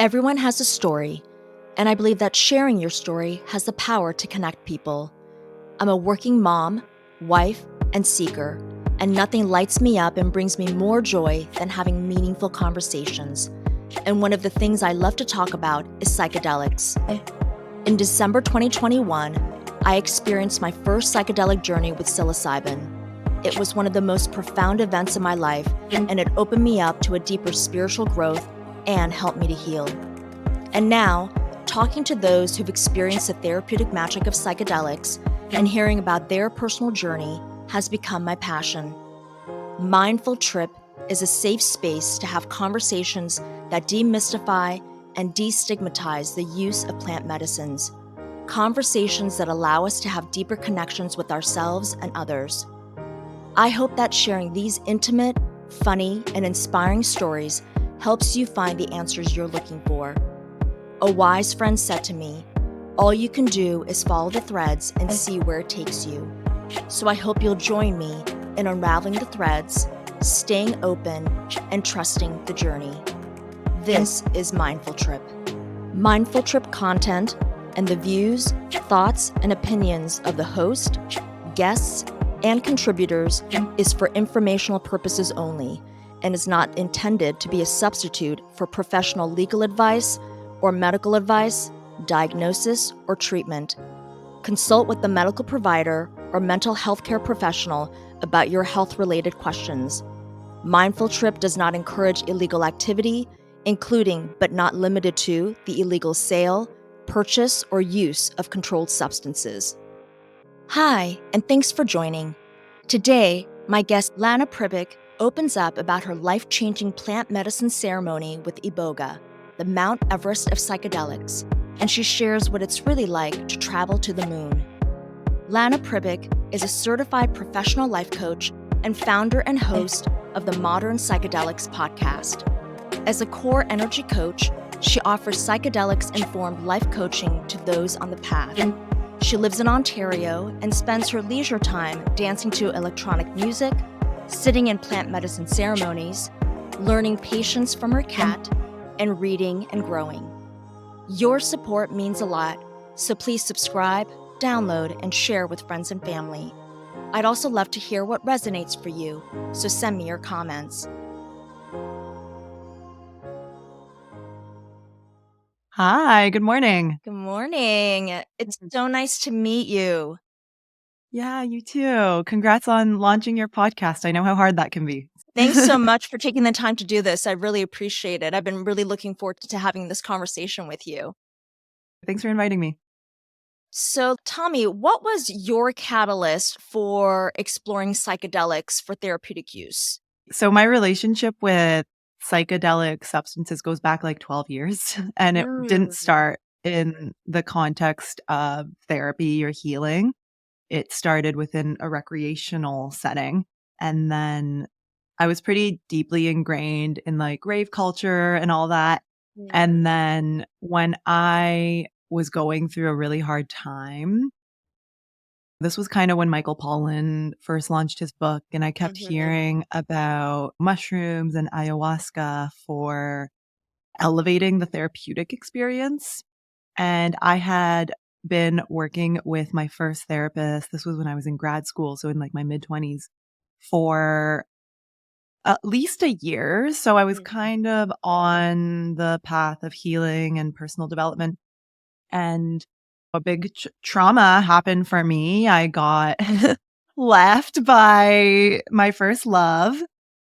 Everyone has a story, and I believe that sharing your story has the power to connect people. I'm a working mom, wife, and seeker, and nothing lights me up and brings me more joy than having meaningful conversations. And one of the things I love to talk about is psychedelics. In December 2021, I experienced my first psychedelic journey with psilocybin. It was one of the most profound events in my life, and it opened me up to a deeper spiritual growth and helped me to heal. And now, talking to those who've experienced the therapeutic magic of psychedelics and hearing about their personal journey has become my passion. Mindful Trip is a safe space to have conversations that demystify and destigmatize the use of plant medicines. Conversations that allow us to have deeper connections with ourselves and others. I hope that sharing these intimate, funny, and inspiring stories helps you find the answers you're looking for. A wise friend said to me, "All you can do is follow the threads and see where it takes you." So I hope you'll join me in unraveling the threads, staying open, and trusting the journey. This is Mindful Trip. Mindful Trip content and the views, thoughts, and opinions of the host, guests, and contributors is for informational purposes only and is not intended to be a substitute for professional legal advice or medical advice, diagnosis, or treatment. Consult with the medical provider or mental health care professional about your health-related questions. Mindful Trip does not encourage illegal activity, including but not limited to the illegal sale, purchase, or use of controlled substances. Hi, and thanks for joining. Today, my guest Lana Pribic opens up about her life-changing plant medicine ceremony with Iboga, the Mount Everest of psychedelics, and she shares what it's really like to travel to the moon. Lana Pribic is a certified professional life coach and founder and host of the Modern Psychedelics Podcast. As a core energy coach, she offers psychedelics-informed life coaching to those on the path. She lives in Ontario and spends her leisure time dancing to electronic music, sitting in plant medicine ceremonies, learning patience from her cat, and reading and growing. Your support means a lot, so please subscribe, download, and share with friends and family. I'd also love to hear what resonates for you, so send me your comments. Hi, good morning. Good morning. It's so nice to meet you. Yeah, you too. Congrats on launching your podcast. I know how hard that can be. Thanks so much for taking the time to do this. I really appreciate it. I've been really looking forward to having this conversation with you. Thanks for inviting me. So tell me, what was your catalyst for exploring psychedelics for therapeutic use? So my relationship with psychedelic substances goes back like 12 years, and it didn't start in the context of therapy or healing. It started within a recreational setting. And then I was pretty deeply ingrained in like rave culture and all that. And then when I was going through a really hard time, this was kind of when Michael Pollan first launched his book, and I kept hearing about mushrooms and ayahuasca for elevating the therapeutic experience. And I had been working with my first therapist. This was when I was in grad school, so in like my mid-20s, for at least a year. So I was kind of on the path of healing and personal development. And a big trauma happened for me. I got left by my first love,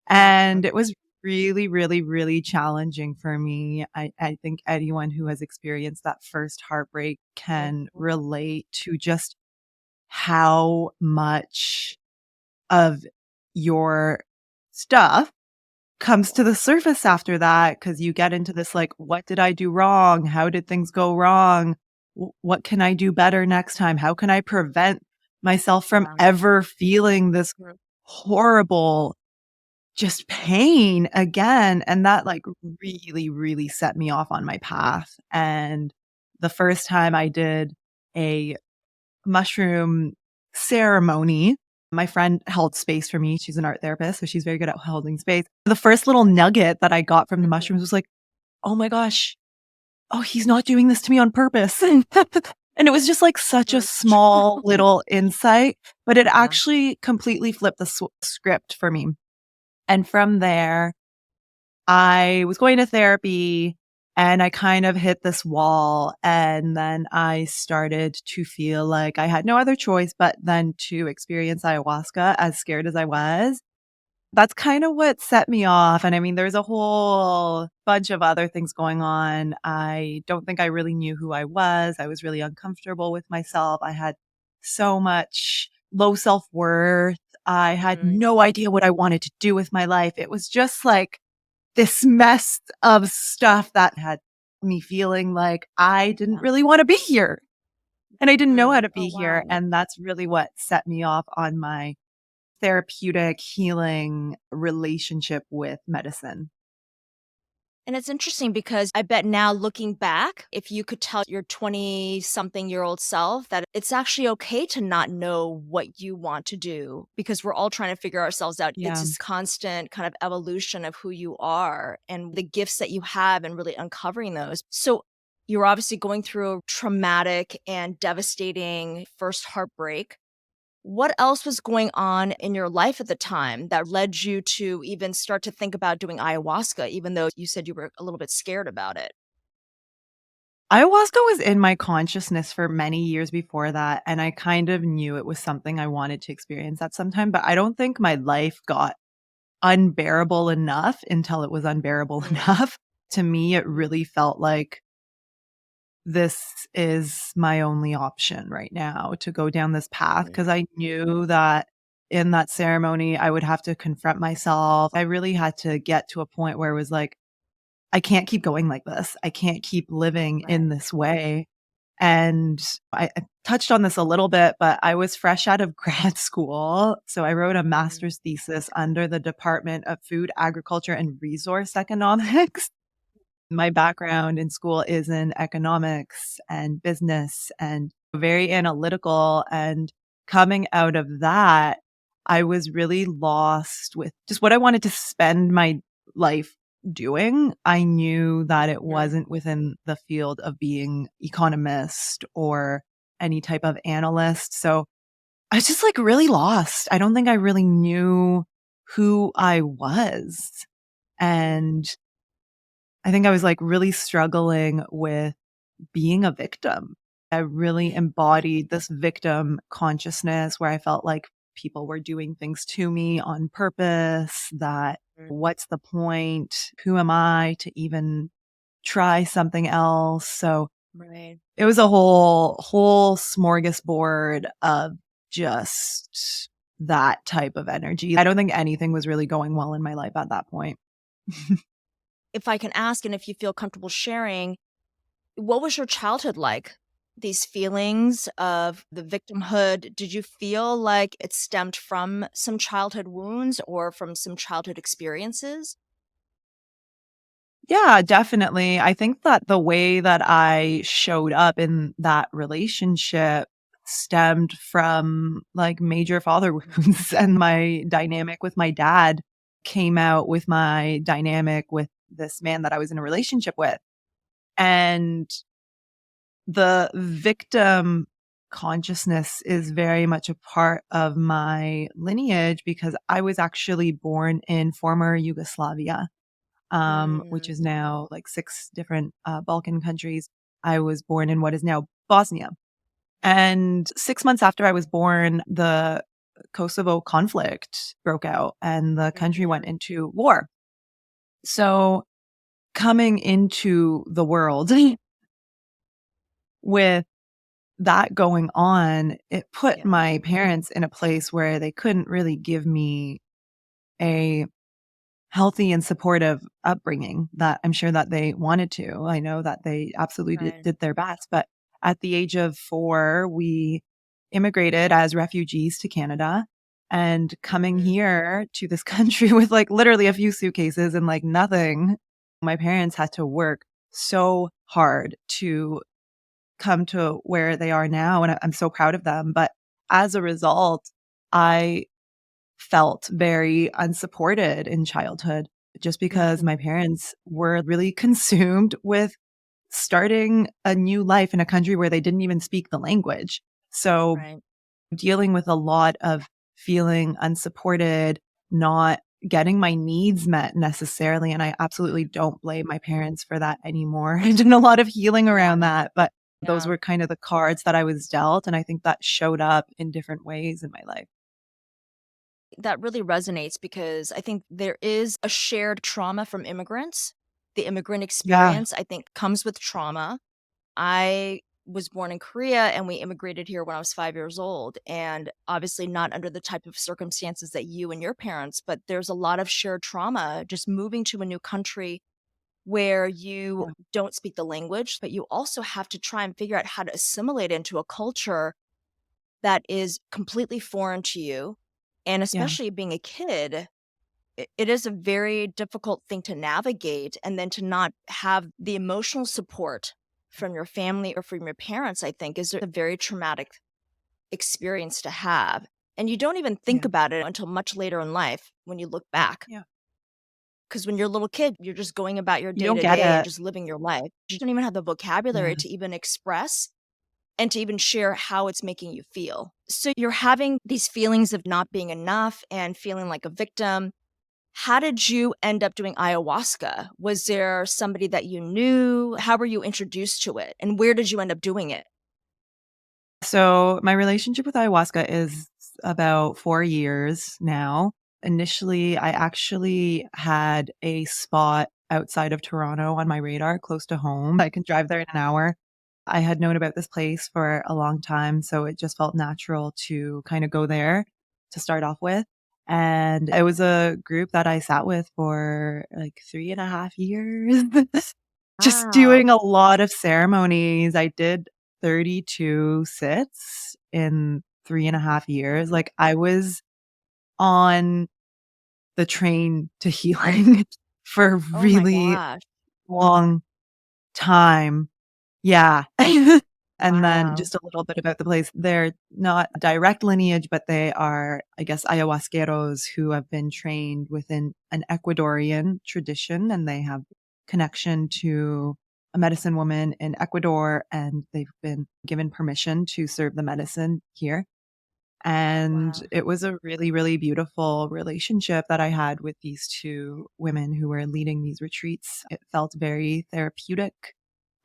and it was really, really, really challenging for me. I think anyone who has experienced that first heartbreak can relate to just how much of your stuff comes to the surface after that, because you get into this like, what did I do wrong? How did things go wrong? What can I do better next time? How can I prevent myself from ever feeling this horrible just pain again? And that like really, really set me off on my path. And the first time I did a mushroom ceremony, my friend held space for me. She's an art therapist, so she's very good at holding space. The first little nugget that I got from the mushrooms was like, oh my gosh, oh, he's not doing this to me on purpose. And it was just like such a small little insight, but it actually completely flipped the script for me. And from there, I was going to therapy and I kind of hit this wall. And then I started to feel like I had no other choice but then to experience ayahuasca, as scared as I was. That's kind of what set me off. And I mean, there's a whole bunch of other things going on. I don't think I really knew who I was. I was really uncomfortable with myself. I had so much low self-worth. I had no idea what I wanted to do with my life. It was just like this mess of stuff that had me feeling like I didn't really want to be here. And I didn't know how to be here. And that's really what set me off on my therapeutic healing relationship with medicine. And it's interesting because I bet now looking back, if you could tell your 20-something-year-old self that it's actually okay to not know what you want to do because we're all trying to figure ourselves out. Yeah. It's this constant kind of evolution of who you are and the gifts that you have and really uncovering those. So you're obviously going through a traumatic and devastating first heartbreak. What else was going on in your life at the time that led you to even start to think about doing ayahuasca, even though you said you were a little bit scared about it? Ayahuasca was in my consciousness for many years before that, and I kind of knew it was something I wanted to experience at some time, but I don't think my life got unbearable enough until it was unbearable enough. To me, it really felt like this is my only option right now to go down this path because I knew that in that ceremony, I would have to confront myself. I really had to get to a point where it was like, I can't keep going like this. I can't keep living in this way. And I touched on this a little bit, but I was fresh out of grad school. So I wrote a master's thesis under the Department of Food, Agriculture, and Resource Economics. My background in school is in economics and business and very analytical. And coming out of that, I was really lost with just what I wanted to spend my life doing. I knew that it wasn't within the field of being economist or any type of analyst. So I was just like really lost. I don't think I really knew who I was. And I think I was like really struggling with being a victim. I really embodied this victim consciousness where I felt like people were doing things to me on purpose, that what's the point? Who am I to even try something else? So it was a whole smorgasbord of just that type of energy. I don't think anything was really going well in my life at that point. If I can ask, and if you feel comfortable sharing, what was your childhood like? These feelings of the victimhood, did you feel like it stemmed from some childhood wounds or from some childhood experiences? Yeah, definitely. I think that the way that I showed up in that relationship stemmed from like major father wounds and my dynamic with my dad came out with my dynamic with this man that I was in a relationship with. And the victim consciousness is very much a part of my lineage because I was actually born in former Yugoslavia, which is now like 6 different Balkan countries. I was born in what is now Bosnia. And 6 months after I was born, the Kosovo conflict broke out and the country went into war. So coming into the world with that going on, it put my parents in a place where they couldn't really give me a healthy and supportive upbringing that I'm sure that they wanted to. I know that they absolutely did their best. But at the age of 4, we immigrated as refugees to Canada and coming here to this country with like literally a few suitcases and like nothing. My parents had to work so hard to come to where they are now. And I'm so proud of them. But as a result, I felt very unsupported in childhood just because my parents were really consumed with starting a new life in a country where they didn't even speak the language. So Right. dealing with a lot of feeling unsupported, not getting my needs met necessarily. And I absolutely don't blame my parents for that anymore. I did a lot of healing around Yeah. that, but those Yeah. were kind of the cards that I was dealt. And I think that showed up in different ways in my life. That really resonates because I think there is a shared trauma from immigrants. The immigrant Yeah. experience, I think, comes with trauma. I was born in Korea and we immigrated here when I was 5 years old. And obviously, not under the type of circumstances that you and your parents, but there's a lot of shared trauma just moving to a new country where you Yeah. don't speak the language, but you also have to try and figure out how to assimilate into a culture that is completely foreign to you. And Yeah. especially being a kid, it is a very difficult thing to navigate. And then to not have the emotional support from your family or from your parents, I think, is a very traumatic experience to have. And you don't even think Yeah. about it until much later in life when you look back. Yeah. Because when you're a little kid, you're just going about your You day don't to get day and it. just living your life. You don't even have the vocabulary Yeah. to even express and to even share how it's making you feel. So you're having these feelings of not being enough and feeling like a victim. How did you end up doing ayahuasca? Was there somebody that you knew? How were you introduced to it? And where did you end up doing it? So my relationship with ayahuasca is about 4 years now. Initially, I actually had a spot outside of Toronto on my radar close to home. I can drive there in an hour. I had known about this place for a long time, so it just felt natural to kind of go there to start off with. And it was a group that I sat with for like 3.5 years, just Wow. doing a lot of ceremonies. I did 32 sits in 3.5 years. Like I was on the train to healing for a Oh my really gosh. long time. Yeah. And then Wow. just a little bit about the place. They're not direct lineage, but they are, I guess, ayahuasqueros who have been trained within an Ecuadorian tradition, and they have connection to a medicine woman in Ecuador, and they've been given permission to serve the medicine here. And Wow. it was a really, really beautiful relationship that I had with these two women who were leading these retreats. It felt very therapeutic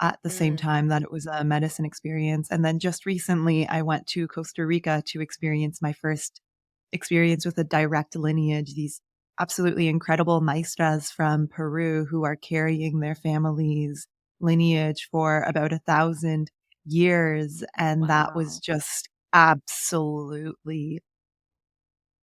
at the same Mm. time that it was a medicine experience. And then just recently, I went to Costa Rica to experience my first experience with a direct lineage, these absolutely incredible maestras from Peru who are carrying their family's lineage for about 1,000 years. And that was Wow. just absolutely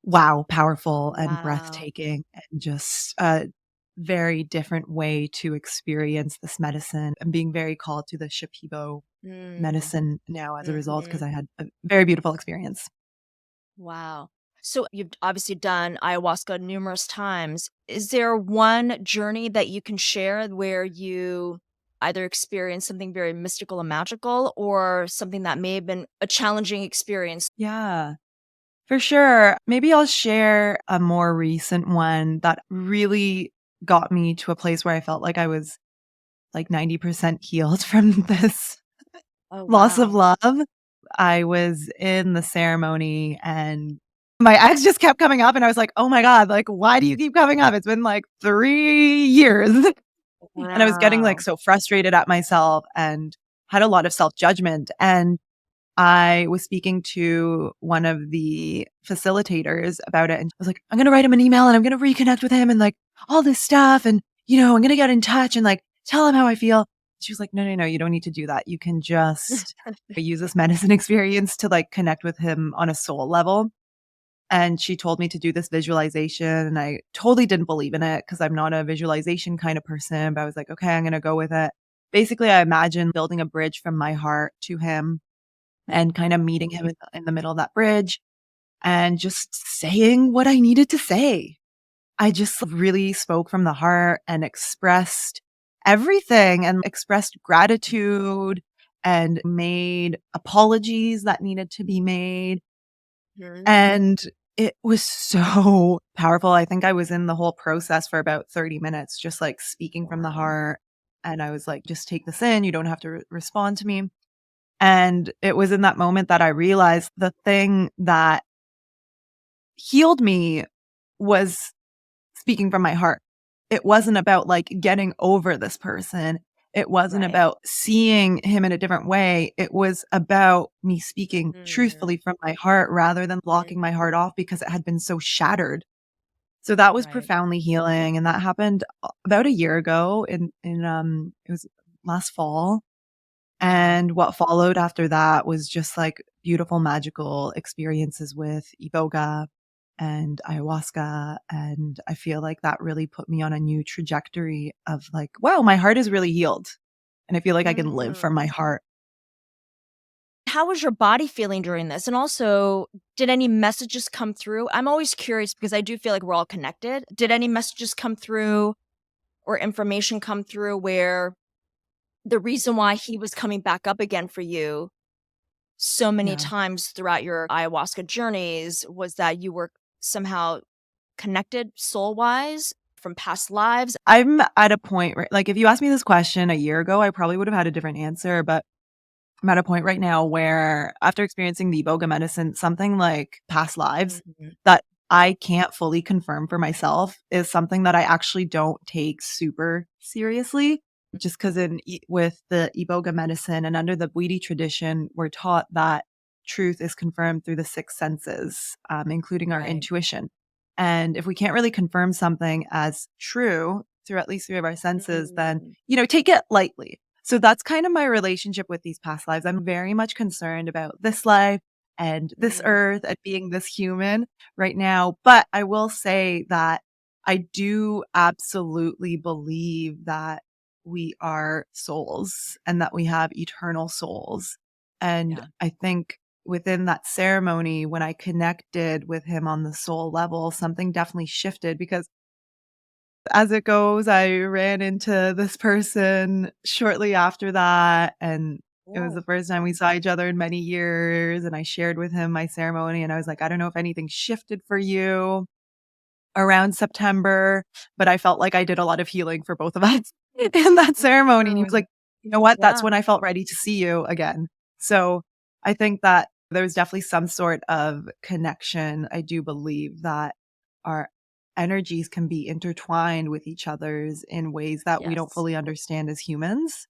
wow, powerful and Wow. breathtaking and just a very different way to experience this medicine. I'm being very called to the Shipibo Mm. medicine now as a result because Mhm. I had a very beautiful experience. Wow. So you've obviously done ayahuasca numerous times. Is there one journey that you can share where you either experienced something very mystical and magical or something that may have been a challenging experience? Yeah, for sure. Maybe I'll share a more recent one that really got me to a place where I felt like I was like 90% healed from this Oh, loss of wow. love. I was in the ceremony and my ex just kept coming up and I was like, "Oh my god, like why do you keep coming up? It's been like 3 years." And I was getting like Wow. so frustrated at myself and had a lot of self-judgment, and I was speaking to one of the facilitators about it and I was like, "I'm going to write him an email and I'm going to reconnect with him and like all this stuff and I'm going to get in touch and like tell him how I feel." She was like, "No, no, no, you don't need to do that. You can just use this medicine experience to like connect with him on a soul level." And she told me to do this visualization and I totally didn't believe in it because I'm not a visualization kind of person, but I was like, "Okay, I'm going to go with it." Basically, I imagine building a bridge from my heart to him and kind of meeting him in the middle of that bridge and just saying what I needed to say. I just really spoke from the heart and expressed everything and expressed gratitude and made apologies that needed to be made. Mhm. And it was so powerful. I think I was in the whole process for about 30 minutes, just like speaking from the Wow. heart. And I was like, just take this in. You don't have to respond to me. And it was in that moment that I realized the thing that healed me was speaking from my heart. It wasn't about like getting over this person. It wasn't about seeing him in a different way. It was about me speaking truthfully from my heart rather than blocking my heart off because it had been so shattered. So that was profoundly healing. And that happened about a year ago it was last fall. And what followed after that was just like beautiful, magical experiences with Iboga and ayahuasca. And I feel like that really put me on a new trajectory of like, wow, my heart is really healed. And I feel like I can live from my heart. How was your body feeling during this? And also, did any messages come through? I'm always curious because I do feel like we're all connected. Did any messages come through or information come through where the reason why he was coming back up again for you so many times throughout your ayahuasca journeys was that you were somehow connected soul-wise from past lives? I'm at a point where, like, if you asked me this question a year ago, I probably would have had a different answer. But I'm at a point right now where after experiencing the Iboga medicine, something like past lives that I can't fully confirm for myself is something that I actually don't take super seriously. Just because with the Iboga medicine and under the Bwiti tradition, we're taught that truth is confirmed through the six senses, including our intuition. And if we can't really confirm something as true through at least three of our senses, then, take it lightly. So that's kind of my relationship with these past lives. I'm very much concerned about this life and this earth and being this human right now. But I will say that I do absolutely believe that we are souls and that we have eternal souls. And I think within that ceremony, when I connected with him on the soul level, something definitely shifted because as it goes, I ran into this person shortly after that. And it was the first time we saw each other in many years. And I shared with him my ceremony. And I was like, I don't know if anything shifted for you around September, but I felt like I did a lot of healing for both of us in that ceremony. And he was like, you know what? That's when I felt ready to see you again. So I think that there's definitely some sort of connection. I do believe that our energies can be intertwined with each other's in ways that we don't fully understand as humans.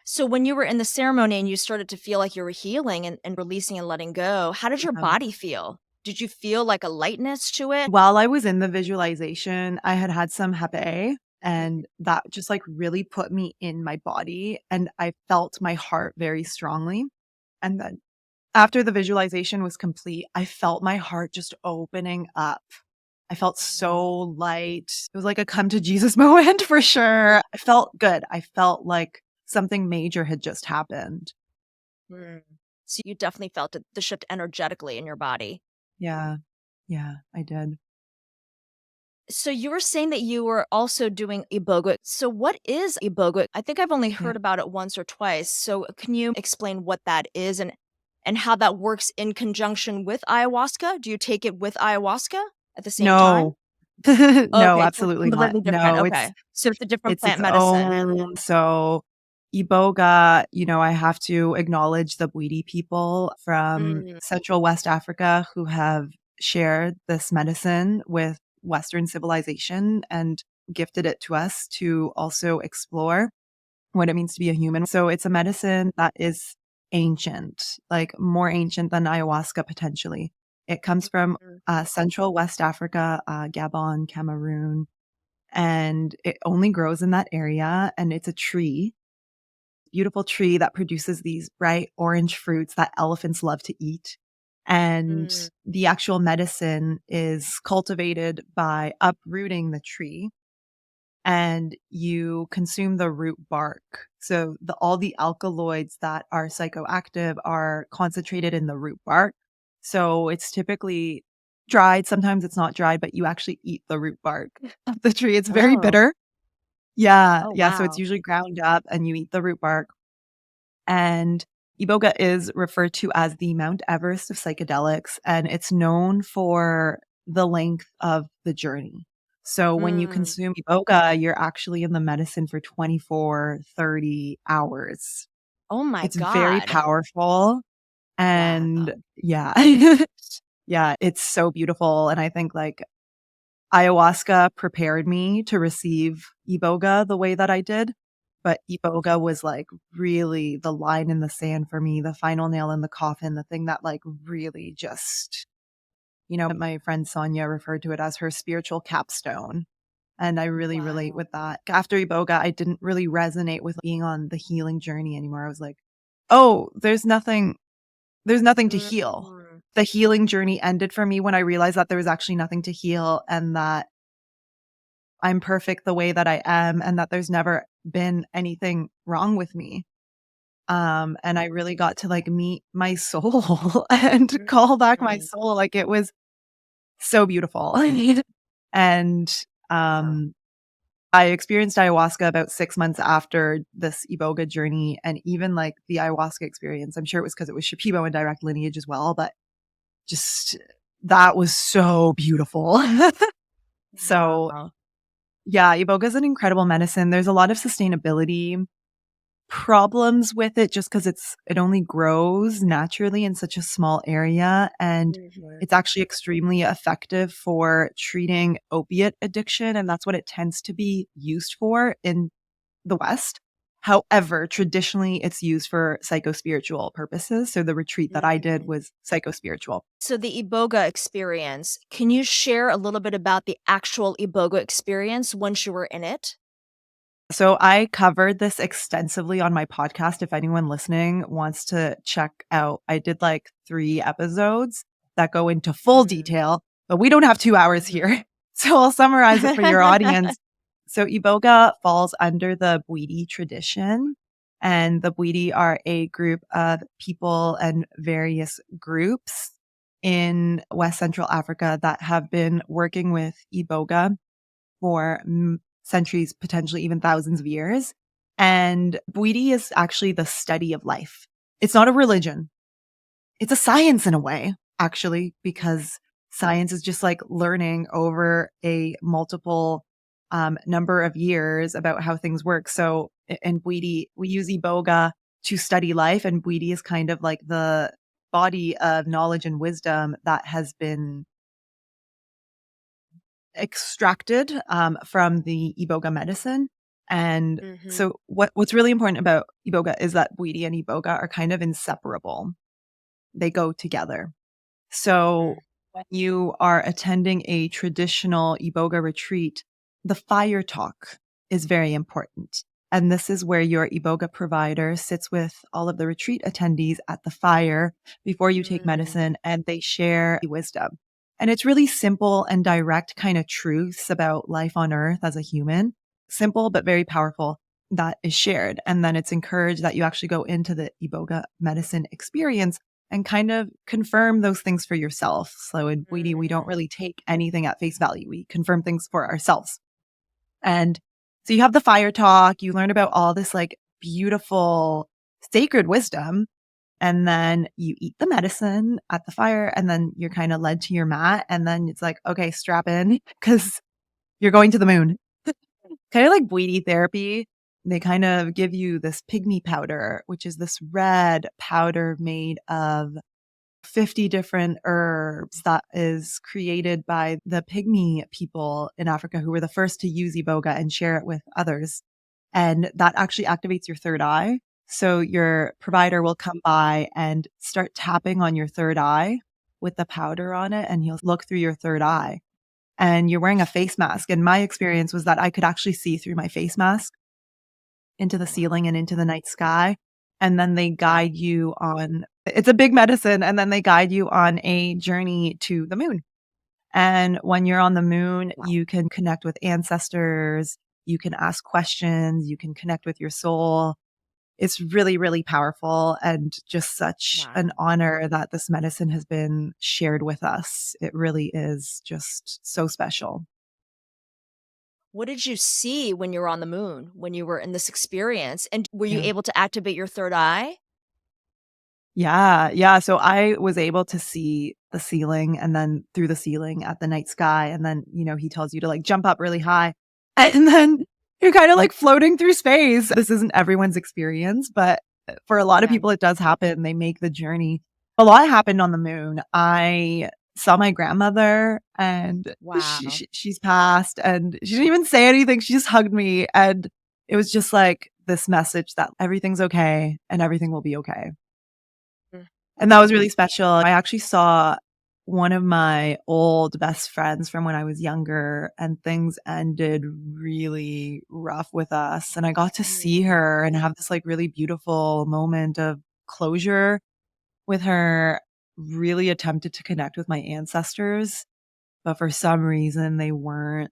So when you were in the ceremony and you started to feel like you were healing and releasing and letting go, how did your body feel? Did you feel like a lightness to it? While I was in the visualization, I had some hepe, and that just like really put me in my body, and I felt my heart very strongly. And then after the visualization was complete, I felt my heart just opening up. I felt so light. It was like a come to Jesus moment for sure. I felt good. I felt like something major had just happened. So you definitely felt the shift energetically in your body. Yeah. Yeah, I did. So you were saying that you were also doing Iboga. So what is Iboga? I think I've only heard about it once or twice. So can you explain what that is and how that works in conjunction with ayahuasca? Do you take it with ayahuasca at the same time? No, Okay, absolutely not. completely different. No, Okay. So it's a different it's its plant medicine. own. So Iboga, I have to acknowledge the Bwiti people from Central West Africa who have shared this medicine with Western civilization and gifted it to us to also explore what it means to be a human. So it's a medicine that is ancient, like more ancient than ayahuasca potentially. It comes from Central West Africa, Gabon, Cameroon, and it only grows in that area. And it's a tree, beautiful tree that produces these bright orange fruits that elephants love to eat. And the actual medicine is cultivated by uprooting the tree and you consume the root bark. So all the alkaloids that are psychoactive are concentrated in the root bark. So it's typically dried. Sometimes it's not dried, but you actually eat the root bark of the tree. It's very bitter. Yeah. Oh, Yeah. So it's wow. usually ground up and you eat the root bark. And Iboga is referred to as the Mount Everest of psychedelics, and it's known for the length of the journey. So when you consume Iboga, you're actually in the medicine for 24, 30 hours. Oh my It's very God. powerful. And Wow. yeah, yeah, it's so beautiful. And I think like ayahuasca prepared me to receive Iboga the way that I did. But Iboga was like really the line in the sand for me, the final nail in the coffin, the thing that like really just, my friend Sonia referred to it as her spiritual capstone. And I really relate Wow. with that. After Iboga, I didn't really resonate with being on the healing journey anymore. I was like, oh, there's nothing to heal. Mm. The healing journey ended for me when I realized that there was actually nothing to heal and that I'm perfect the way that I am and that there's never been anything wrong with me. And I really got to like meet my soul and call back my soul. Like it was so beautiful. And um I experienced ayahuasca about 6 months after this Iboga journey, and even like the ayahuasca experience, I'm sure it was because it was Shipibo and direct lineage as well, but just that was so beautiful. So Wow. yeah, Iboga is an incredible medicine. There's a lot of sustainability problems with it just because it only grows naturally in such a small area, and it's actually extremely effective for treating opiate addiction, and that's what it tends to be used for in the West. However, traditionally it's used for psychospiritual purposes. So the retreat that I did was psychospiritual. So the Iboga experience, can you share a little bit about the actual Iboga experience once you were in it? So I covered this extensively on my podcast. If anyone listening wants to check out, I did like 3 episodes that go into full detail, but we don't have 2 hours here. So I'll summarize it for your audience. So Iboga falls under the Bwiti tradition, and the Bwiti are a group of people and various groups in West Central Africa that have been working with Iboga for centuries, potentially even thousands of years. And Bwiti is actually the study of life. It's not a religion. It's a science in a way, actually, because science is just like learning over a multiple number of years about how things work. So in Bwiti, we use Iboga to study life, and Bwiti is kind of like the body of knowledge and wisdom that has been extracted from the Iboga medicine. And so what's really important about Iboga is that Bwiti and Iboga are kind of inseparable. They go together. So when you are attending a traditional Iboga retreat, the fire talk is very important. And this is where your Iboga provider sits with all of the retreat attendees at the fire before you take medicine, and they share wisdom. And it's really simple and direct kind of truths about life on earth as a human. Simple, but very powerful, that is shared. And then it's encouraged that you actually go into the Iboga medicine experience and kind of confirm those things for yourself. So in Bwiti, we don't really take anything at face value. We confirm things for ourselves. And so you have the fire talk, you learn about all this like beautiful sacred wisdom, and then you eat the medicine at the fire, and then you're kind of led to your mat, and then it's like, okay, strap in because you're going to the moon. Kind of like Bwiti therapy. They kind of give you this pygmy powder, which is this red powder made of 50 different herbs that is created by the pygmy people in Africa who were the first to use Iboga and share it with others. And that actually activates your third eye. So your provider will come by and start tapping on your third eye with the powder on it, and he'll look through your third eye. And you're wearing a face mask. And my experience was that I could actually see through my face mask into the ceiling and into the night sky. And then they guide you on, it's a big medicine. And then they guide you on a journey to the moon. And when you're on the moon, you can connect with ancestors, you can ask questions, you can connect with your soul. It's really, really powerful, and just such an honor that this medicine has been shared with us. It really is just so special. What did you see when you were on the moon, when you were in this experience? And were you Yeah. able to activate your third eye? Yeah. Yeah. So I was able to see the ceiling and then through the ceiling at the night sky. And then, he tells you to like jump up really high and then you're kind of like floating through space. This isn't everyone's experience, but for a lot of people, it does happen. They make the journey. A lot happened on the moon. I saw my grandmother and she's passed and she didn't even say anything. She just hugged me. And it was just like this message that everything's okay and everything will be okay. And that was really special. I actually saw one of my old best friends from when I was younger and things ended really rough with us. And I got to see her and have this like really beautiful moment of closure with her. Really attempted to connect with my ancestors, but for some reason they weren't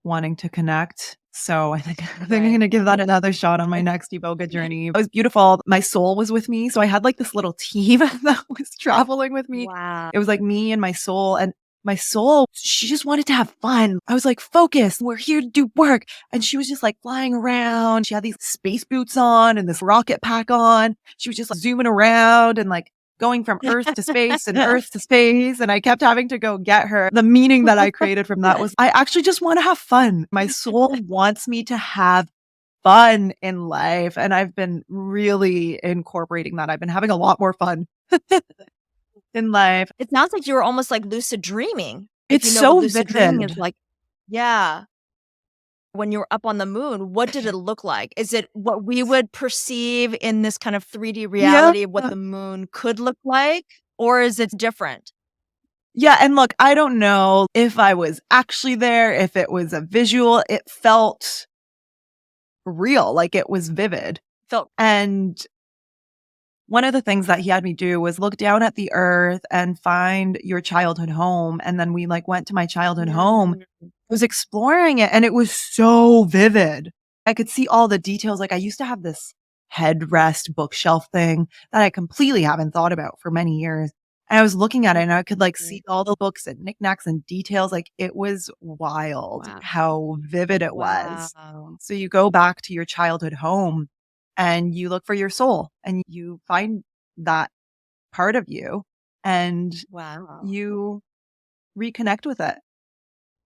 wanting to connect. So I think I'm going to give that another shot on my next Iboga journey. It was beautiful. My soul was with me. So I had like this little team that was traveling with me. Wow. It was like me and my soul. And my soul, she just wanted to have fun. I was like, focus. We're here to do work. And she was just like flying around. She had these space boots on and this rocket pack on. She was just like zooming around and like going from Earth to space and Earth to space. And I kept having to go get her. The meaning that I created from that was I actually just want to have fun. My soul wants me to have fun in life. And I've been really incorporating that. I've been having a lot more fun in life. It sounds like you were almost like lucid dreaming. It's so lucid dreaming is like, yeah. When you were up on the moon, what did it look like? Is it what we would perceive in this kind of 3D reality of what the moon could look like? Or is it different? Yeah. And look, I don't know if I was actually there, if it was a visual. It felt real, like it was vivid. And one of the things that he had me do was look down at the earth and find your childhood home. And then we like went to my childhood home. I was exploring it and it was so vivid. I could see all the details. Like I used to have this headrest bookshelf thing that I completely haven't thought about for many years. And I was looking at it and I could like see all the books and knickknacks and details. Like it was wild how vivid it was. So you go back to your childhood home and you look for your soul and you find that part of you and you reconnect with it.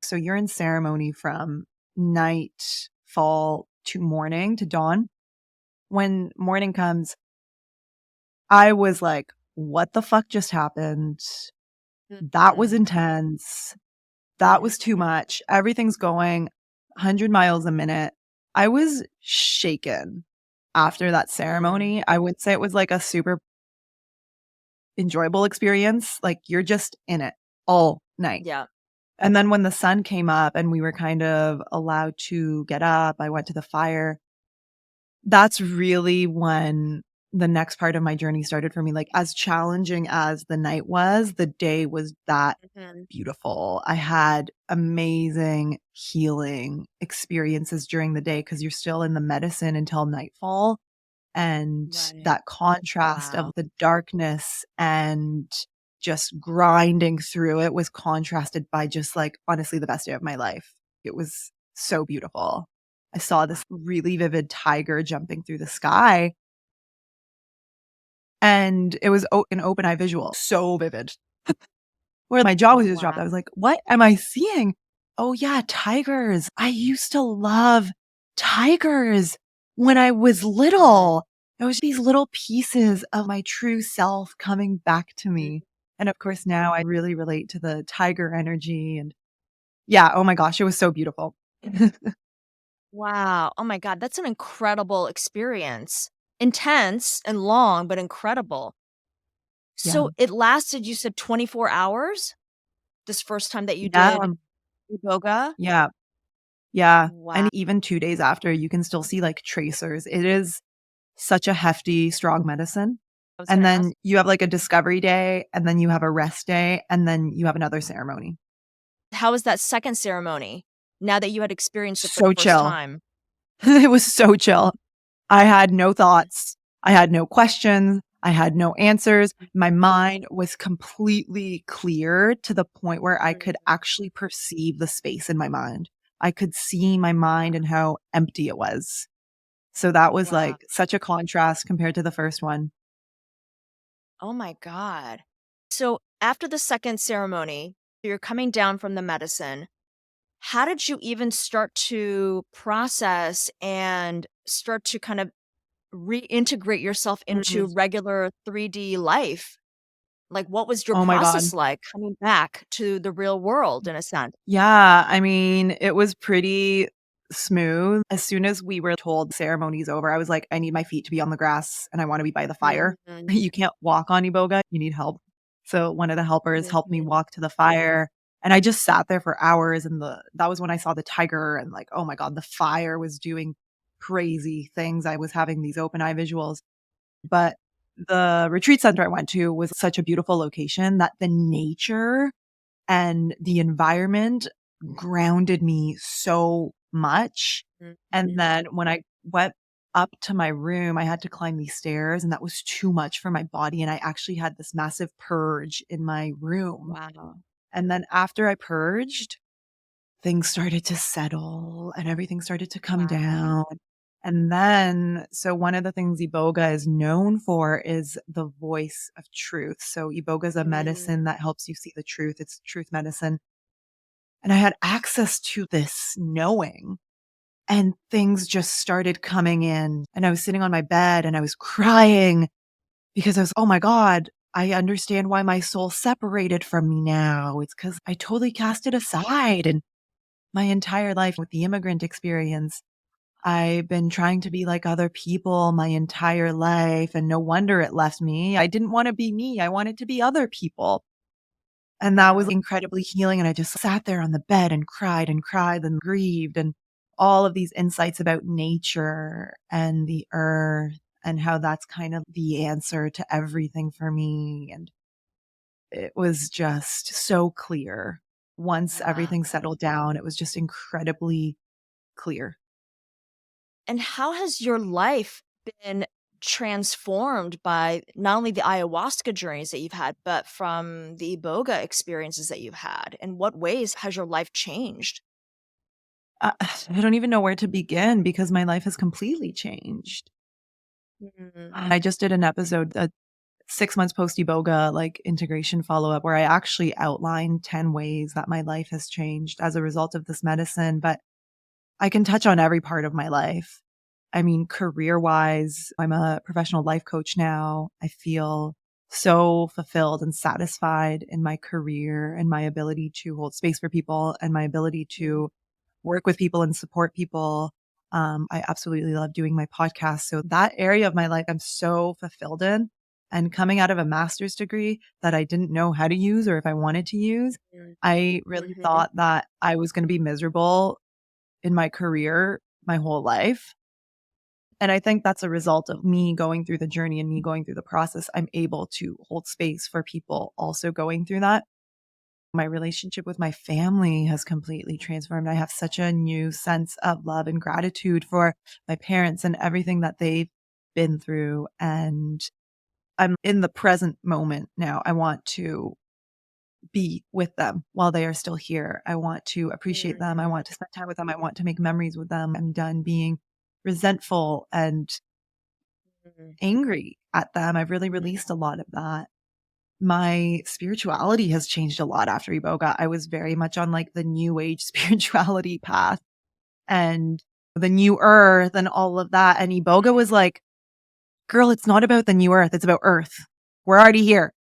So you're in ceremony from nightfall to morning to dawn. When morning comes, I was like, what the fuck just happened? That was intense. That was too much. Everything's going 100 miles a minute. I was shaken after that ceremony. I would say it was like a super enjoyable experience. Like you're just in it all night. Yeah. And then when the sun came up and we were kind of allowed to get up, I went to the fire. That's really when the next part of my journey started for me. Like as challenging as the night was, the day was that beautiful. I had amazing healing experiences during the day because you're still in the medicine until nightfall. And that contrast of the darkness and just grinding through it was contrasted by just like, honestly, the best day of my life. It was so beautiful. I saw this really vivid tiger jumping through the sky. And it was an open eye visual, so vivid. Where my jaw was just dropped. I was like, what am I seeing? Oh yeah, tigers. I used to love tigers when I was little. It was these little pieces of my true self coming back to me. And of course, now I really relate to the tiger energy. And yeah, oh my gosh, it was so beautiful. Wow. Oh my God. That's an incredible experience. Intense and long, but incredible. So it lasted, you said 24 hours? This first time that you did Iboga? Yeah. Yeah. Wow. And even 2 days after, you can still see like tracers. It is such a hefty, strong medicine. And then you have like a discovery day, and then you have a rest day, and then you have another ceremony. How was that second ceremony now that you had experienced it for the first time? It was so chill. I had no thoughts. I had no questions. I had no answers. My mind was completely clear to the point where I could actually perceive the space in my mind. I could see my mind and how empty it was. So that was like such a contrast compared to the first one. Oh my God. So after the second ceremony, you're coming down from the medicine. How did you even start to process and start to kind of reintegrate yourself into Mhm. regular 3D life? Like, what was your Oh my God. process like coming back to the real world in a sense? Yeah, I mean, it was pretty smooth. As soon as we were told ceremony's over, I was like, I need my feet to be on the grass and I want to be by the fire. Mhm, You can't walk on Iboga, you need help. So one of the helpers helped me mhm. walk to the fire and I just sat there for hours and that was when I saw the tiger and like, oh my God, the fire was doing crazy things. I was having these open eye visuals. But the retreat center I went to was such a beautiful location that the nature and the environment grounded me so much. And Mhm. then when I went up to my room, I had to climb these stairs, and that was too much for my body. And I actually had this massive purge in my room. Wow. And then after I purged, things started to settle and everything started to come Wow. down. And then, so one of the things Iboga is known for is the voice of truth. So Iboga is a medicine Mm. that helps you see the truth. It's truth medicine. And I had access to this knowing and things just started coming in. And I was sitting on my bed and I was crying because I was, oh my God, I understand why my soul separated from me now. It's because I totally cast it aside. And my entire life with the immigrant experience, I've been trying to be like other people my entire life. And no wonder it left me. I didn't want to be me. I wanted to be other people. And that was Yeah. incredibly healing, and I just sat there on the bed and cried and grieved, and all of these insights about nature and the earth and how that's kind of the answer to everything for me, and it was just so clear. Once Yeah. everything settled down, it was just incredibly clear. And how has your life been transformed by not only the ayahuasca journeys that you've had, but from the Iboga experiences that you've had? In what ways has your life changed? I don't even know where to begin because my life has completely changed. Mhm. I just did an episode, 6 months post Iboga, like, integration follow-up where I actually outlined 10 ways that my life has changed as a result of this medicine, but I can touch on every part of my life. I mean, career-wise, I'm a professional life coach now. I feel so fulfilled and satisfied in my career and my ability to hold space for people and my ability Mhm. to work with people and support people. I absolutely love doing my podcast. So that area of my life, I'm so fulfilled in. And coming out of a master's degree that I didn't know how to use or if I wanted to use, Mhm. I really Mhm. thought that I was going to be miserable in my career my whole life. And I think that's a result of me going through the journey and me going through the process. I'm able to hold space for people also going through that. My relationship with my family has completely transformed. I have such a new sense of love and gratitude for my parents and everything that they've been through. And I'm in the present moment now. I want to be with them while they are still here. I want to appreciate them. I Mhm. want to spend time with them. I want to make memories with them. I'm done being resentful and Mhm. angry at them. I've really Mhm. released a lot of that. My spirituality has changed a lot after Iboga. I was very much on like the new age spirituality path and the new earth and all of that. And Iboga was like, girl, it's not about the new earth. It's about earth. We're already here.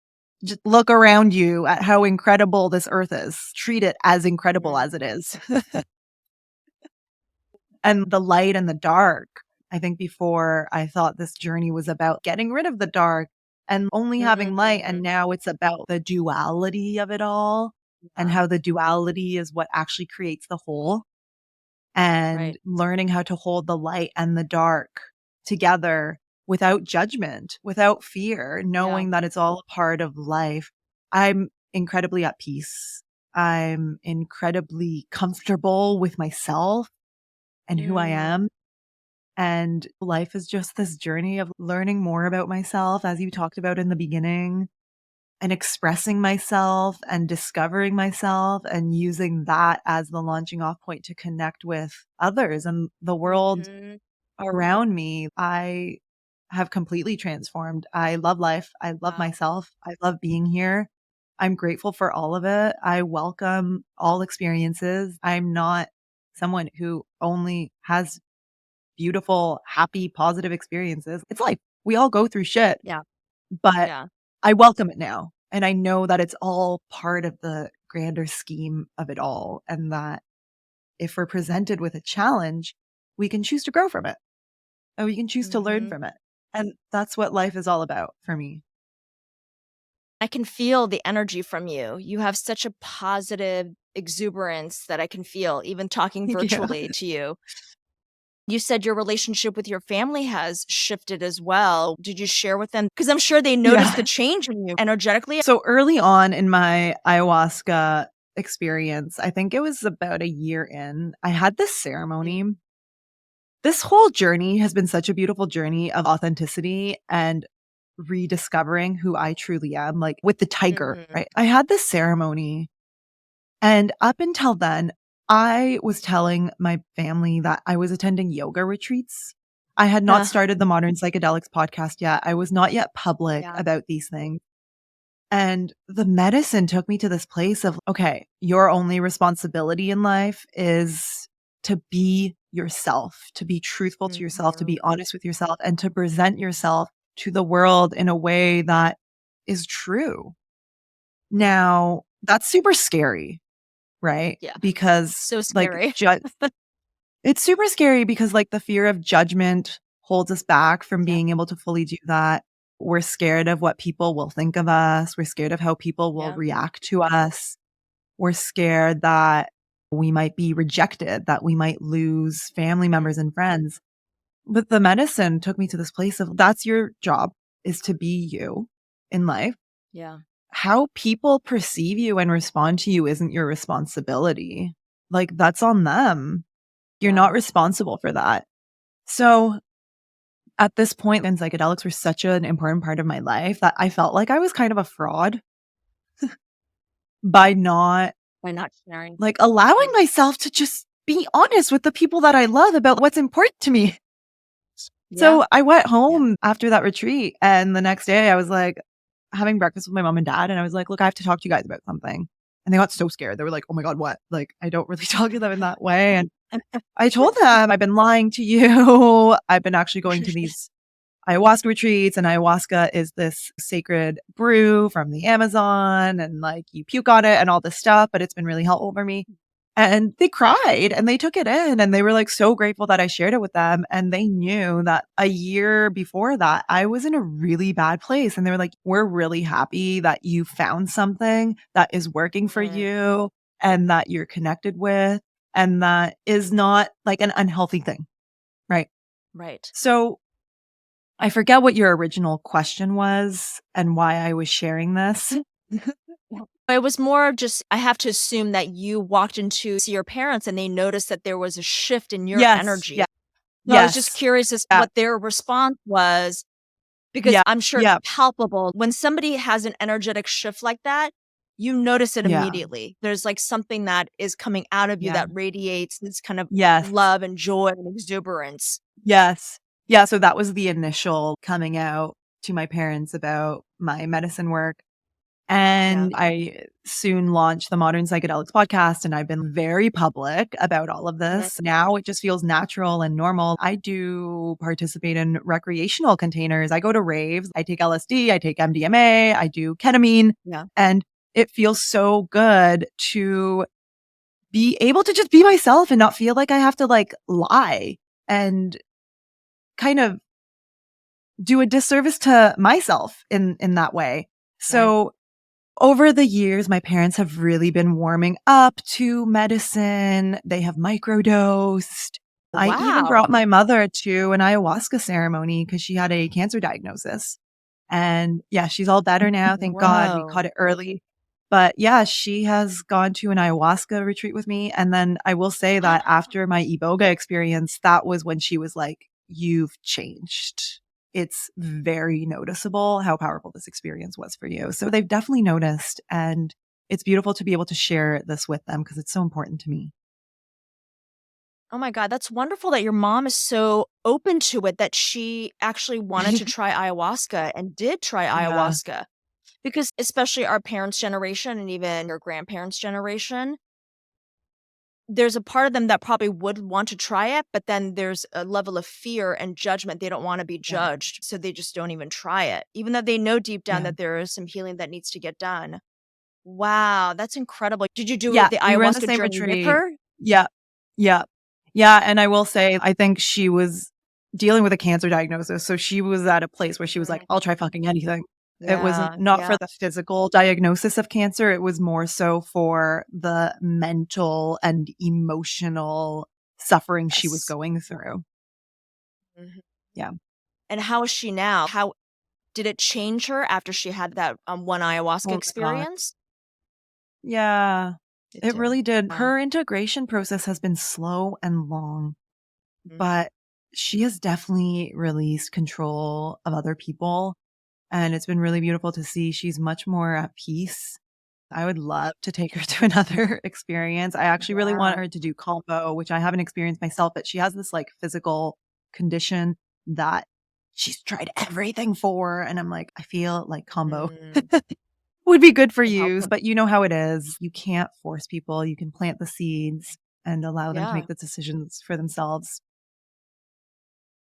Just look around you at how incredible this earth is. Treat it as incredible Mhm. as it is. And the light and the dark. I think before I thought this journey was about getting rid of the dark and only having light. And Mhm. now it's about the duality of it all and Yeah. how the duality is what actually creates the whole and Right. learning how to hold the light and the dark together without judgment, without fear, Yeah. knowing that it's all a part of life. I'm incredibly at peace. I'm incredibly comfortable with myself and who I Mm. am. And life is just this journey of learning more about myself, as you talked about in the beginning, and expressing myself and discovering myself and using that as the launching off point to connect with others and the world Mhm. around me. I have completely transformed. I love life. I love Wow. myself. I love being here. I'm grateful for all of it. I welcome all experiences. I'm not someone who only has beautiful, happy, positive experiences. It's life. We all go through shit, Yeah. but Yeah. I welcome it now. And I know that it's all part of the grander scheme of it all. And that if we're presented with a challenge, we can choose to grow from it and we can choose to learn from it. And that's what life is all about for me. I can feel the energy from you. You have such a positive exuberance that I can feel, even talking virtually to you. You said your relationship with your family has shifted as well. Did you share with them? Because I'm sure they noticed the change in you energetically. So early on in my ayahuasca experience, I think it was about a year in, I had this ceremony. This whole journey has been such a beautiful journey of authenticity and rediscovering who I truly am, like with the tiger, right? I had this ceremony, and up until then, I was telling my family that I was attending yoga retreats. I had not started the Modern Psychedelics podcast yet. I was not yet public about these things. And the medicine took me to this place of, okay, your only responsibility in life is to be yourself, to be truthful to yourself, to be honest with yourself, and to present yourself to the world in a way that is true. Now, that's super scary, right? Yeah. Because so scary. It's super scary because like the fear of judgment holds us back from being able to fully do that. We're scared of what people will think of us. We're scared of how people will react to us. We're scared that we might be rejected, that we might lose family members and friends. But the medicine took me to this place of that's your job, is to be you in life. Yeah. How people perceive you and respond to you isn't your responsibility. Like that's on them. You're not responsible for that. So at this point, and psychedelics were such an important part of my life that I felt like I was kind of a fraud by not sharing, like allowing myself to just be honest with the people that I love about what's important to me. So I went home after that retreat, and the next day I was like having breakfast with my mom and dad, and I was like, look, I have to talk to you guys about something. And they got so scared. They were like, oh my God, what? Like, I don't really talk to them in that way. And I told them, I've been lying to you. I've been actually going to these ayahuasca retreats, and ayahuasca is this sacred brew from the Amazon, and like you puke on it and all this stuff, but it's been really helpful for me. And they cried and they took it in, and they were like so grateful that I shared it with them. And they knew that a year before that, I was in a really bad place. And they were like, we're really happy that you found something that is working for you and that you're connected with, and that is not like an unhealthy thing. Right. Right. So I forget what your original question was and why I was sharing this. It was more just, I have to assume that you walked into see your parents and they noticed that there was a shift in your energy. Yeah. So I was just curious as to what their response was, because I'm sure it's palpable. When somebody has an energetic shift like that, you notice it immediately. There's like something that is coming out of you that radiates this kind of love and joy and exuberance. Yes. Yeah. So that was the initial coming out to my parents about my medicine work. And I soon launched the Modern Psychedelics Podcast, and I've been very public about all of this. Now it just feels natural and normal. I do participate in recreational containers. I go to raves. I take LSD. I take MDMA. I do ketamine. And it feels so good to be able to just be myself and not feel like I have to like lie and kind of do a disservice to myself in that way. So over the years, my parents have really been warming up to medicine. They have microdosed. I even brought my mother to an ayahuasca ceremony because she had a cancer diagnosis. And yeah, she's all better now. Thank God we caught it early. But yeah, she has gone to an ayahuasca retreat with me. And then I will say that after my Iboga experience, that was when she was like, you've changed. It's very noticeable how powerful this experience was for you. So they've definitely noticed. And it's beautiful to be able to share this with them because it's so important to me. Oh my God, that's wonderful that your mom is so open to it that she actually wanted to try ayahuasca and did try ayahuasca. Because especially our parents' generation and even your grandparents' generation, there's a part of them that probably would want to try it, but then there's a level of fear and judgment. They don't want to be Yeah. judged, so they just don't even try it, even though they know deep down Yeah. that there is some healing that needs to get done. Wow, that's incredible. Did you do Yeah, the we were in the ayahuasca same journey with retreat. her? Yeah. Yeah. Yeah, and I will say, I think she was dealing with a cancer diagnosis, so she was at a place where she was like, Mm. "I'll try fucking anything." It wasn't Yeah, not yeah. for the physical diagnosis of cancer, it was more so for the mental and emotional suffering she was Yes. going through. Mhm. Yeah. And how is she now? How did it change her after she had that, one ayahuasca Oh my god. experience? Yeah. It It did. really did. Yeah. Her integration process has been slow and long, Mhm. but she has definitely released control of other people. And it's been really beautiful to see she's much more at peace. I would love to take her to another experience. I actually really want Yeah. her to do combo, which I haven't experienced myself, but she has this like physical condition that she's tried everything for. And I'm like, I feel like combo Mm. would be good for Could help you. her. But you know how it is. You can't force people. You can plant the seeds and allow them to Yeah. make the decisions for themselves.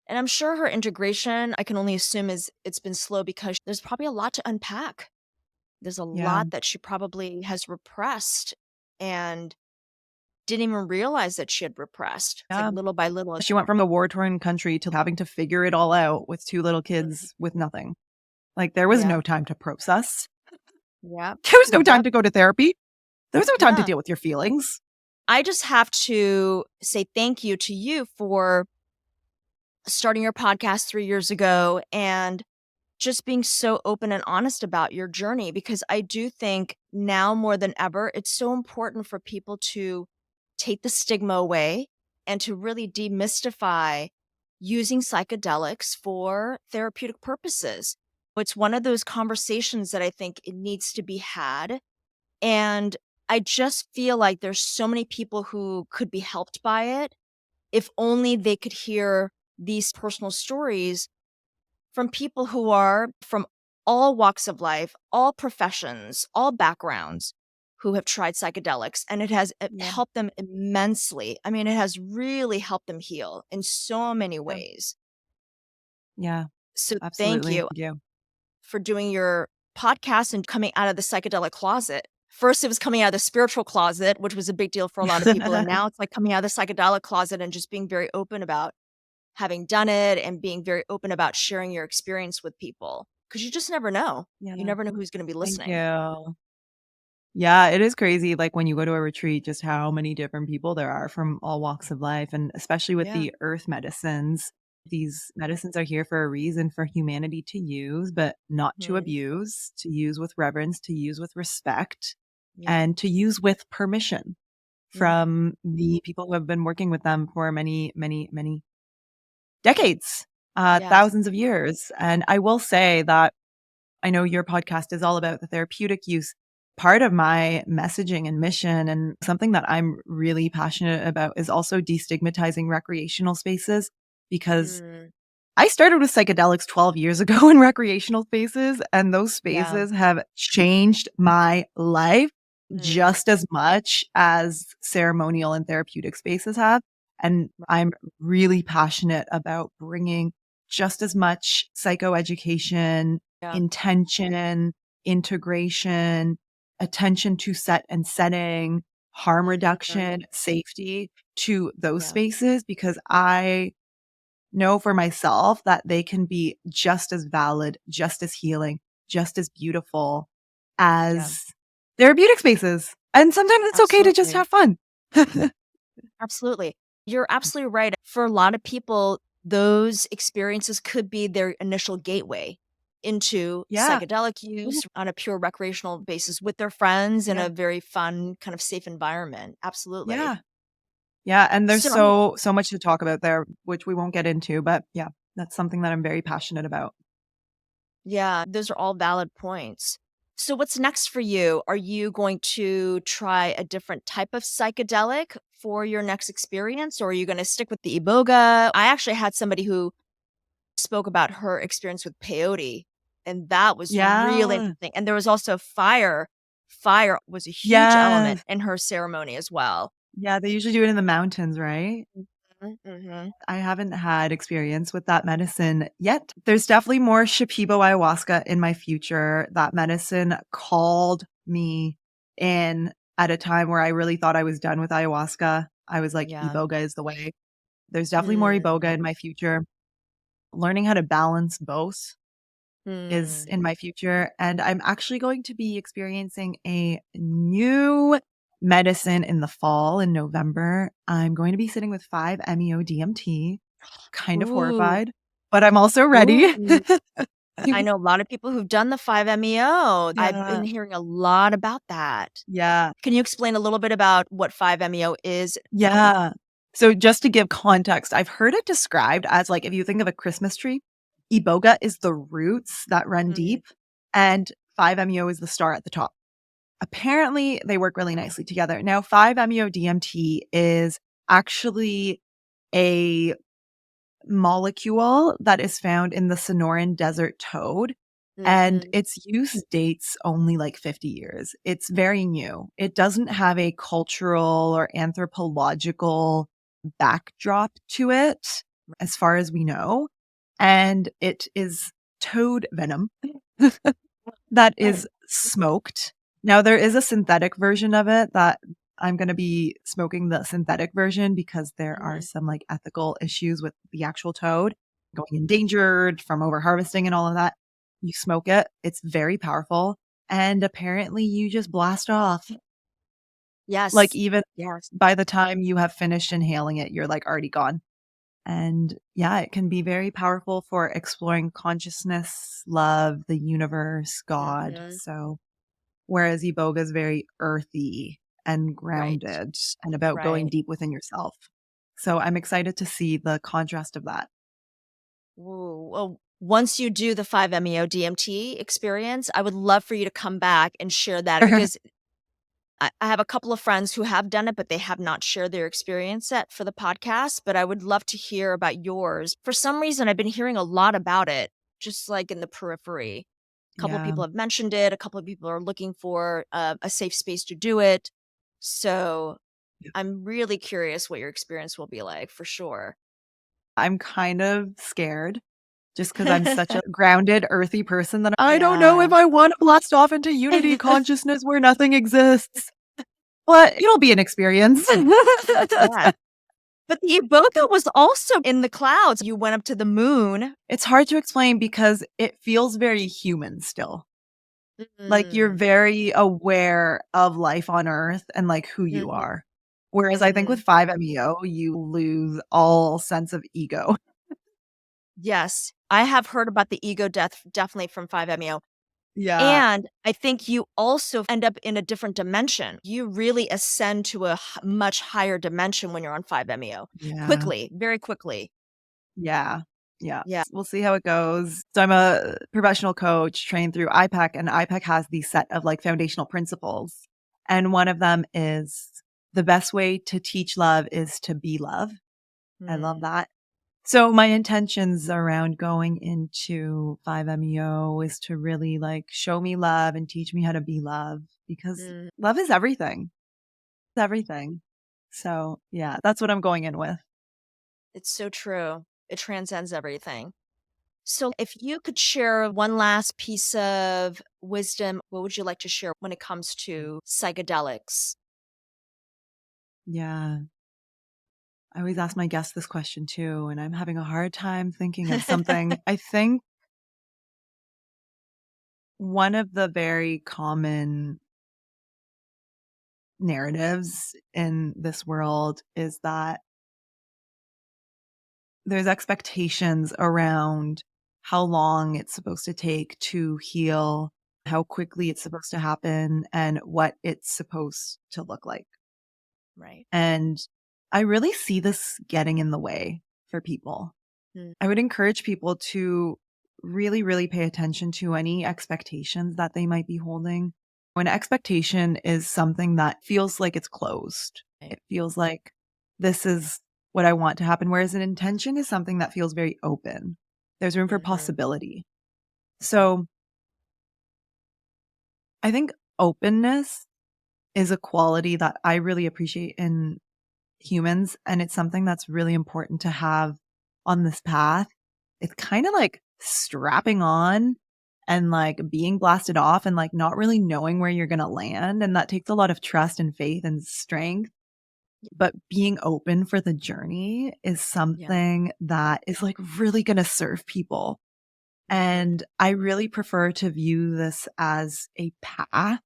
And I'm sure her integration, I can only assume is it's been slow because there's probably a lot to unpack. There's a Yeah. lot that she probably has repressed and didn't even realize that she had repressed. It's like Yeah. little by little. She went from a war-torn country to having to figure it all out with 2 little Mhm. kids with nothing. Like, there was Yeah. no time to process. Yep. There was no time Yep. to go to therapy. There was no time to Yeah. deal with your feelings. I just have to say thank you to you for starting your podcast 3 years ago and just being so open and honest about your journey, because I do think now more than ever, it's so important for people to take the stigma away and to really demystify using psychedelics for therapeutic purposes. It's one of those conversations that I think it needs to be had. And I just feel like there's so many people who could be helped by it if only they could hear these personal stories from people who are from all walks of life, all professions, all backgrounds, who have tried psychedelics, and it has Yeah. helped them immensely. I mean, it has really helped them heal in so many Yeah. ways. Yeah, So thank absolutely. you Yeah. for doing your podcast and coming out of the psychedelic closet. First, it was coming out of the spiritual closet, which was a big deal for a lot of people. And now it's like coming out of the psychedelic closet and just being very open about having done it and being very open about sharing your experience with people. Because you just never know. You Yeah. never know who's going to be Thank listening. you. Yeah, it is crazy, like, when you go to a retreat, just how many different people there are from all walks of life, and especially with Yeah. the earth medicines. These medicines are here for a reason for humanity to use, but not to Mhm. abuse, to use with reverence, to use with respect, Yeah. and to use with permission Mhm. from the people who have been working with them for many, many, many decades, Yes. thousands of years. And I will say that I know your podcast is all about the therapeutic use. Part of my messaging and mission, and something that I'm really passionate about, is also destigmatizing recreational spaces, because Mm. I started with psychedelics 12 years ago in recreational spaces, and those Yeah. spaces have changed my life Mm. just as much as ceremonial and therapeutic spaces have. And I'm really passionate about bringing just as much psychoeducation, Yeah. intention, integration, attention to set and setting, harm Mhm. reduction, safety to those Yeah. spaces, because I know for myself that they can be just as valid, just as healing, just as beautiful Yeah. as therapeutic spaces. And sometimes it's okay to just Absolutely. have fun. Absolutely. You're absolutely right. For a lot of people, those experiences could be their initial gateway into Yeah. psychedelic use on a pure recreational basis with their friends in Yeah. a very fun, kind of safe environment. Absolutely. Yeah. Yeah. And there's So, so much to talk about there, which we won't get into, but yeah, that's something that I'm very passionate about. yeah, those are all valid points. So, what's next for you? Are you going to try a different type of psychedelic for your next experience, or are you going to stick with the Iboga? I actually had somebody who spoke about her experience with peyote. And that was really Yeah. interesting. And there was also fire. Fire was a huge element Yes. in her ceremony as well. Yeah, they usually do it in the mountains, right? Mm-hmm. I haven't had experience with that medicine yet. There's definitely more Shipibo ayahuasca in my future. That medicine called me in at a time where I really thought I was done with ayahuasca. I was like, Yeah. Iboga is the way. There's definitely more Mm. Iboga in my future. Learning how to balance both is Mm. in my future. And I'm actually going to be experiencing a new medicine in the fall in November. I'm going to be sitting with 5-MeO DMT, kind of Ooh. horrified, but I'm also ready. Ooh. I know a lot of people who've done the 5-MeO. I've been Yeah. hearing a lot about that. Yeah. Can you explain a little bit about what 5-MeO is? Yeah. So just to give context, I've heard it described as like if you think of a Christmas tree, Iboga is the roots that run Mm. deep and 5-MeO is the star at the top. Apparently, they work really nicely together. Now, 5-MeO DMT is actually a molecule that is found in the Sonoran Desert toad, and Mhm. its use dates only like 50 years. It's very new. It doesn't have a cultural or anthropological backdrop to it, as far as we know. And it is toad venom that Oh. is smoked. Now, there is a synthetic version of it that I'm going to be smoking the synthetic version because there are Mhm. some like ethical issues with the actual toad going endangered from over harvesting and all of that. You smoke it, it's very powerful. And apparently, you just blast off. Like, Yes. even Yes. by the time you have finished inhaling it, you're like already gone. And yeah, it can be very powerful for exploring consciousness, love, the universe, God. Mhm. So, whereas Iboga is very earthy and Right. grounded and about going Right. deep within yourself. So, I'm excited to see the contrast of that. Ooh, well, once you do the 5-MeO DMT experience, I would love for you to come back and share that because I have a couple of friends who have done it, but they have not shared their experience yet for the podcast. But I would love to hear about yours. For some reason, I've been hearing a lot about it, just like in the periphery. A couple of Yeah. people have mentioned it. A couple of people are looking for a safe space to do it. So I'm really curious what your experience will be like for sure. I'm kind of scared just because I'm such a grounded, earthy person that I don't know Yeah. if I want to blast off into unity consciousness where nothing exists, but it'll be an experience. Yeah. But the Iboga was also in the clouds. You went up to the moon. It's hard to explain because it feels very human still. Like, you're Mm, very aware of life on Earth and, like, who you mhm, are. Whereas I think with mhm. 5-MeO, you lose all sense of ego. Yes, I have heard about the ego death definitely from 5-MeO. Yeah. And I think you also end up in a different dimension. You really ascend to a much higher dimension when you're on 5-MeO. Yeah. Quickly, very quickly. Yeah. Yeah. Yeah. We'll see how it goes. So I'm a professional coach trained through IPEC, and IPEC has these set of, like, foundational principles. And one of them is the best way to teach love is to be love. I love Mm, that. So my intentions around going into 5-MeO is to really like show me love and teach me how to be love because mm. love is everything. It's everything. So yeah, that's what I'm going in with. It's so true. It transcends everything. So, if you could share one last piece of wisdom, what would you like to share when it comes to psychedelics? Yeah. I always ask my guests this question too, and I'm having a hard time thinking of something. I think one of the very common narratives in this world is that there's expectations around how long it's supposed to take to heal, how quickly it's supposed to happen, and what it's supposed to look like. Right. And I really see this getting in the way for people. Mm, I would encourage people to really, really pay attention to any expectations that they might be holding. When expectation is something that feels like it's closed, right. it feels like this is what I want to happen. Whereas an intention is something that feels very open. There's room for Mhm, possibility. So I think openness is a quality that I really appreciate in humans, and it's something that's really important to have on this path. It's kind of like strapping on and like being blasted off and like not really knowing where you're going to land. And that takes a lot of trust and faith and strength. But being open for the journey is something that is like really going to serve people. And I really prefer to view this as a path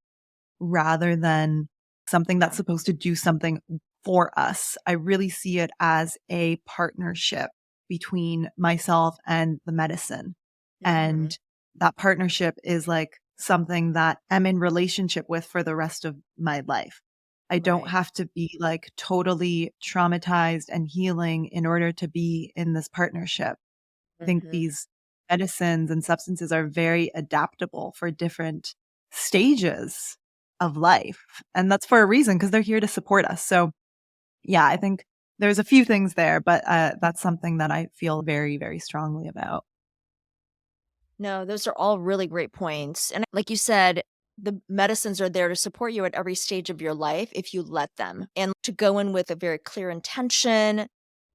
rather than something that's supposed to do something for us. I really see it as a partnership between myself and the medicine. And that partnership is like something that I'm in relationship with for the rest of my life. I don't have to be like totally traumatized and healing in order to be in this partnership. I think these medicines and substances are very adaptable for different stages of life. And that's for a reason because they're here to support us. So yeah, I think there's a few things there, but that's something that I feel very, very strongly about. No, those are all really great points. And like you said, the medicines are there to support you at every stage of your life if you let them. And to go in with a very clear intention,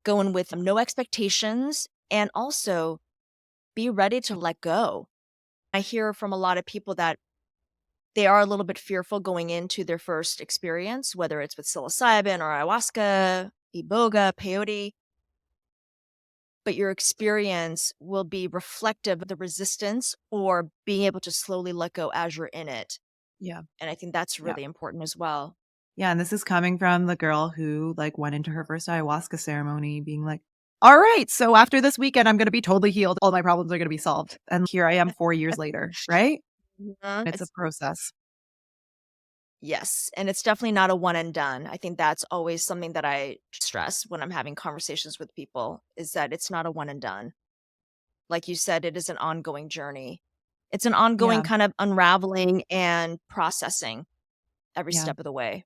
go in with no expectations, and also be ready to let go. I hear from a lot of people that they are a little bit fearful going into their first experience, whether it's with psilocybin or ayahuasca, Iboga, peyote. But your experience will be reflective of the resistance or being able to slowly let go as you're in it. Yeah. And I think that's really important as well. Yeah. And this is coming from the girl who like went into her first ayahuasca ceremony being like, all right, so after this weekend, I'm going to be totally healed. All my problems are going to be solved. And here I am 4 years later, right? It's a process. Yes. And it's definitely not a one and done. I think that's always something that I stress when I'm having conversations with people is that it's not a one and done. Like you said, it is an ongoing journey. It's an ongoing kind of unraveling and processing every step of the way.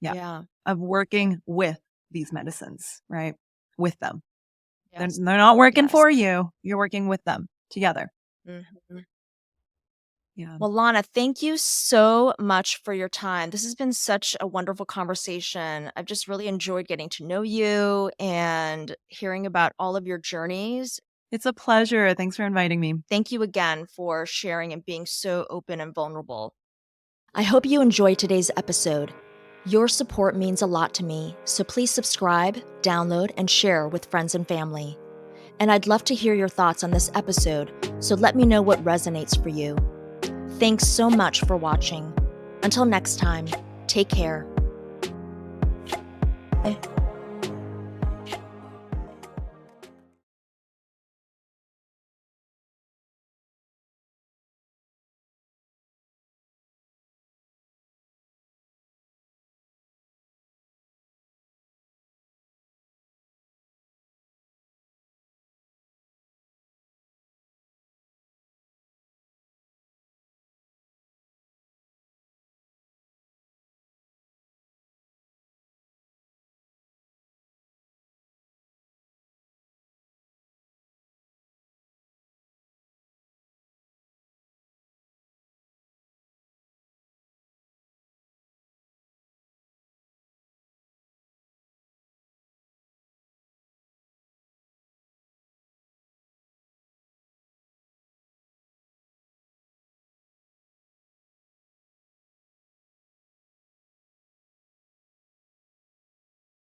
Yeah. Of working with these medicines, right? With them. Yes. They're not working for you. You're working with them together. Yeah. Well, Lana, thank you so much for your time. This has been such a wonderful conversation. I've just really enjoyed getting to know you and hearing about all of your journeys. It's a pleasure. Thanks for inviting me. Thank you again for sharing and being so open and vulnerable. I hope you enjoyed today's episode. Your support means a lot to me, so please subscribe, download, and share with friends and family. And I'd love to hear your thoughts on this episode, so let me know what resonates for you. Thanks so much for watching. Until next time, take care. Bye.